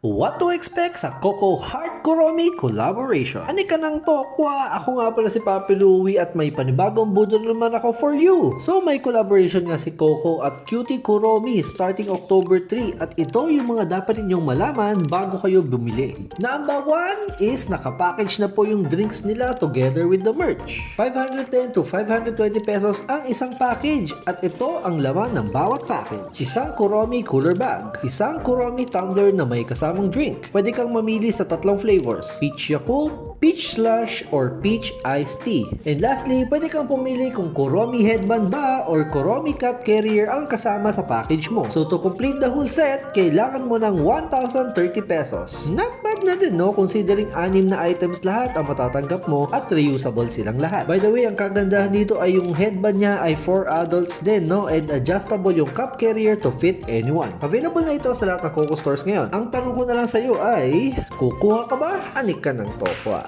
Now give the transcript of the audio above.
What to expect sa Coco Heart Kuromi collaboration? Ani ka ng tokwa? Ako nga pala si Papi Louie at may panibagong budol naman ako for you. So may collaboration nga si Coco at Cutie Kuromi starting October 3 at ito yung mga dapat ninyong malaman bago kayo bumili. Number 1 is nakapackage na po yung drinks nila together with the merch. 510 to 520 pesos ang isang package at ito ang laman ng bawat package. Isang Kuromi cooler bag, isang Kuromi tumbler na may kasamang drink. Pwede kang mamili sa tatlong flavors, Peach Yakult, Peach Slush, or Peach Iced Tea. And lastly, pwede kang pumili kung Kuromi headband ba or Kuromi cup carrier ang kasama sa package mo. So to complete the whole set, kailangan mo ng 1,030 pesos. Not bad na din, no? Considering 6 na items lahat ang matatanggap mo at reusable silang lahat. By the way, ang kagandahan dito ay yung headband niya ay for adults din, no? And adjustable yung cup carrier to fit anyone. Available na ito sa lahat ng Coco stores ngayon. Ang tanong ko na lang sa iyo ay, kukuha ka ba? Anik ka ng tokwa.